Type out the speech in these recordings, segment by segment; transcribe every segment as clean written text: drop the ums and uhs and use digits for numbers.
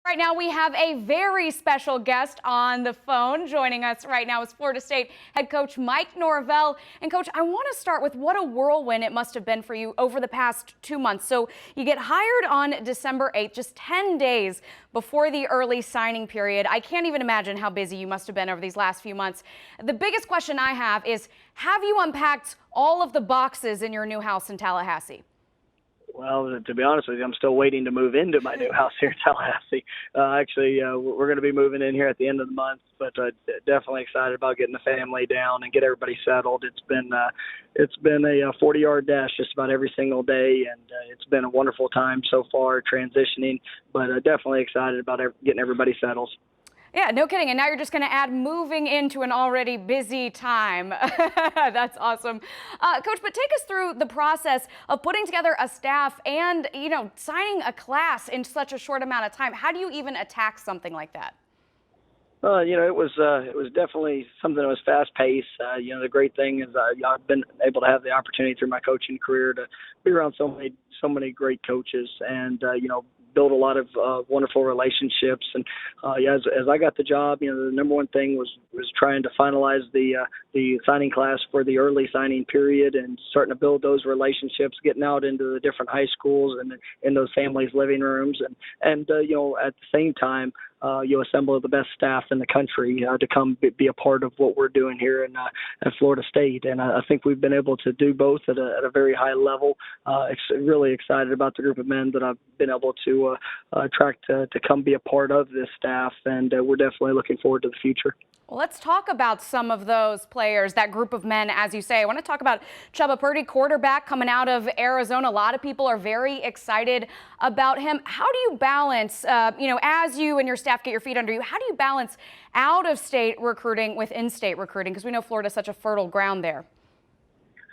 Right now, we have a very special guest on the phone. Joining us right now is Florida State head coach Mike Norvell. And Coach, I want to start with what a whirlwind it must have been for you over the past 2 months. So you get hired on December 8th, just 10 days before the early signing period. I can't even imagine how busy you must have been over these last few months. The biggest question I have is, have you unpacked all of the boxes in your new house in Tallahassee? Well, to be honest with you, I'm still waiting to move into my new house here in Tallahassee. We're going to be moving in here at the end of the month, but definitely excited about getting the family down and get everybody settled. It's been a 40-yard dash just about every single day, and it's been a wonderful time so far transitioning, but definitely excited about getting everybody settled. Yeah, no kidding. And now you're just going to add moving into an already busy time. That's awesome. Coach, but take us through the process of putting together a staff and, signing a class in such a short amount of time. How do you even attack something like that? It was definitely something that was fast paced. The great thing is I've been able to have the opportunity through my coaching career to be around so many great coaches and, build a lot of wonderful relationships. And as I got the job, the number one thing was trying to finalize the signing class for the early signing period and starting to build those relationships, getting out into the different high schools and in those families' living rooms. And at the same time, you assemble the best staff in the country to come be a part of what we're doing here at Florida State. And I think we've been able to do both at a very high level. Really excited about the group of men that I've been able to attract to come be a part of this staff. And we're definitely looking forward to the future. Well, let's talk about some of those players, that group of men, as you say. I want to talk about Chubba Purdy, quarterback coming out of Arizona. A lot of people are very excited about him. How do you balance, as you and your staff get your feet under you, how do you balance out-of-state recruiting with in-state recruiting? Because we know Florida is such a fertile ground there.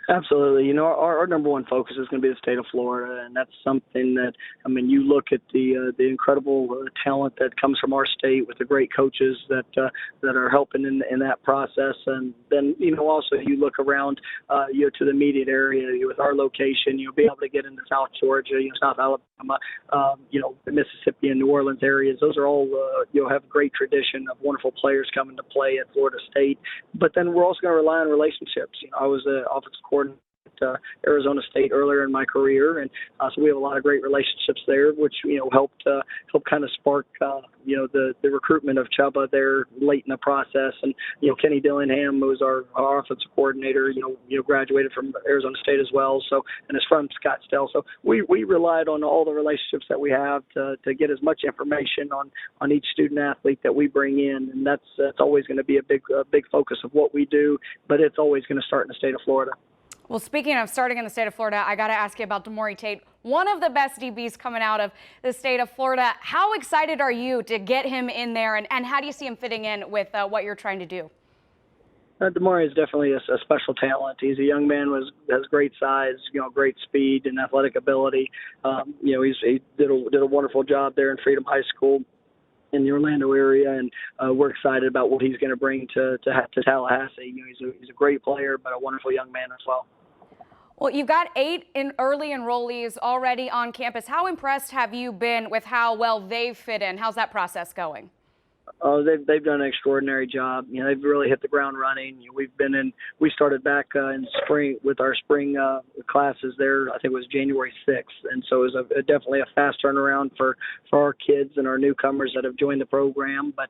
Absolutely. Our number one focus is going to be the state of Florida, and that's something that, you look at the incredible talent that comes from our state with the great coaches that are helping in that process, and then also you look around to the immediate area with our location, be able to get into South Georgia, South Alabama, Mississippi and New Orleans areas. Those are all have a great tradition of wonderful players coming to play at Florida State. But then we're also going to rely on relationships. I was an offensive coordinator at Arizona State earlier in my career, and so we have a lot of great relationships there, which helped kind of spark the recruitment of Chubba there late in the process. And Kenny Dillingham, who was our offensive coordinator, graduated from Arizona State as well, so and is from Scottsdale. So we relied on all the relationships that we have to get as much information on each student athlete that we bring in, and that's always going to be a big focus of what we do, but it's always going to start in the state of Florida. Well, speaking of starting in the state of Florida, I got to ask you about Demore Tate, one of the best DBs coming out of the state of Florida. How excited are you to get him in there, and how do you see him fitting in with what you're trying to do? Demore is definitely a special talent. He's a young man, has great size, great speed and athletic ability. He did a wonderful job there in Freedom High School in the Orlando area, and we're excited about what he's going to bring to Tallahassee. He's a great player, but a wonderful young man as well. Well, you've got 8 early enrollees already on campus. How impressed have you been with how well they've fit in? How's that process going? Oh, they've done an extraordinary job. They've really hit the ground running. We started back in spring with our spring classes there. I think it was January 6th, and so it was definitely a fast turnaround for our kids and our newcomers that have joined the program. But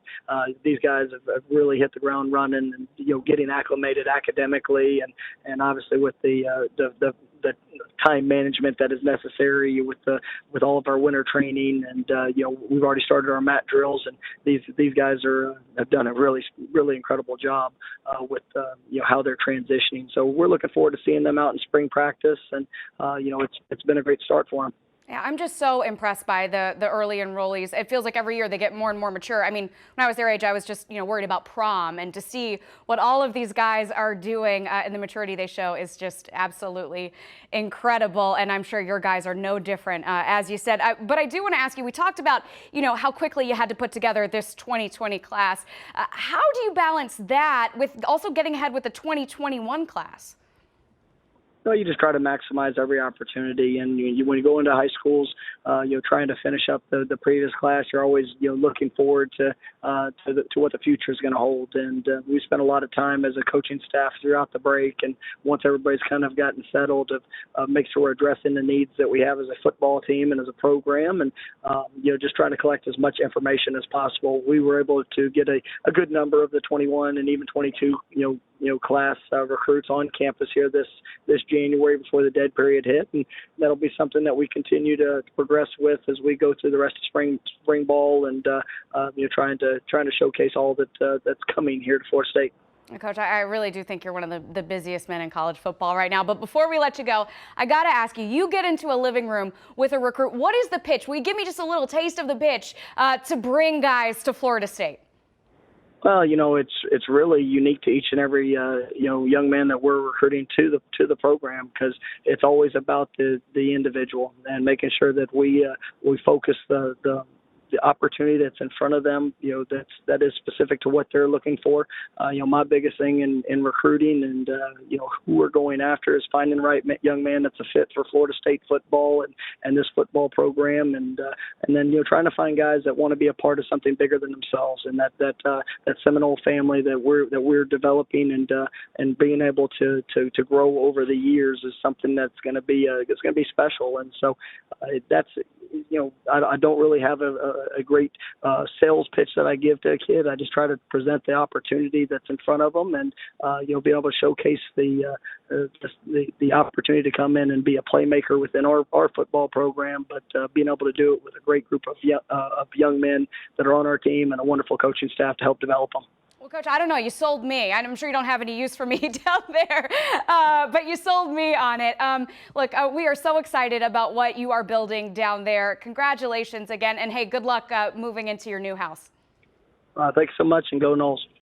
these guys have really hit the ground running, and getting acclimated academically, and obviously with the time management that is necessary with all of our winter training, and we've already started our mat drills, and these guys have done a really incredible job with how they're transitioning. So we're looking forward to seeing them out in spring practice, and it's been a great start for them. Yeah, I'm just so impressed by the early enrollees. It feels like every year they get more and more mature. I mean, when I was their age, I was just worried about prom, and to see what all of these guys are doing and the maturity they show is just absolutely incredible. And I'm sure your guys are no different, as you said. But I do want to ask you. We talked about how quickly you had to put together this 2020 class. How do you balance that with also getting ahead with the 2021 class? you just try to maximize every opportunity. And when you go into high schools, trying to finish up the previous class, you're always looking forward to what the future is going to hold. And we spent a lot of time as a coaching staff throughout the break, and once everybody's kind of gotten settled, of make sure we're addressing the needs that we have as a football team and as a program, and just trying to collect as much information as possible. We were able to get a good number of the 21 and even 22 class recruits on campus here this January before the dead period hit, and that'll be something that we continue to progress with as we go through the rest of spring ball, and trying to showcase all that's coming here to Florida State. Coach, I really do think you're one of the busiest men in college football right now. But before we let you go, I got to ask you, you get into a living room with a recruit. What is the pitch? Will you give me just a little taste of the pitch to bring guys to Florida State? Well, it's really unique to each and every young man that we're recruiting to the program, because it's always about the individual and making sure that we focus the opportunity that's in front of them, that is specific to what they're looking for. My biggest thing in recruiting and who we're going after is finding the right young man that's a fit for Florida State football and this football program, and then trying to find guys that want to be a part of something bigger than themselves, and that Seminole family that we're developing and being able to grow over the years is something that's going to be special. And so that's I don't really have a great sales pitch that I give to a kid. I just try to present the opportunity that's in front of them, and be able to showcase the opportunity to come in and be a playmaker within our football program, but being able to do it with a great group of young men that are on our team and a wonderful coaching staff to help develop them. Well, Coach, I don't know. You sold me. I'm sure you don't have any use for me down there, but you sold me on it. Look, we are so excited about what you are building down there. Congratulations again, and hey, good luck moving into your new house. Thanks so much, and go Noles.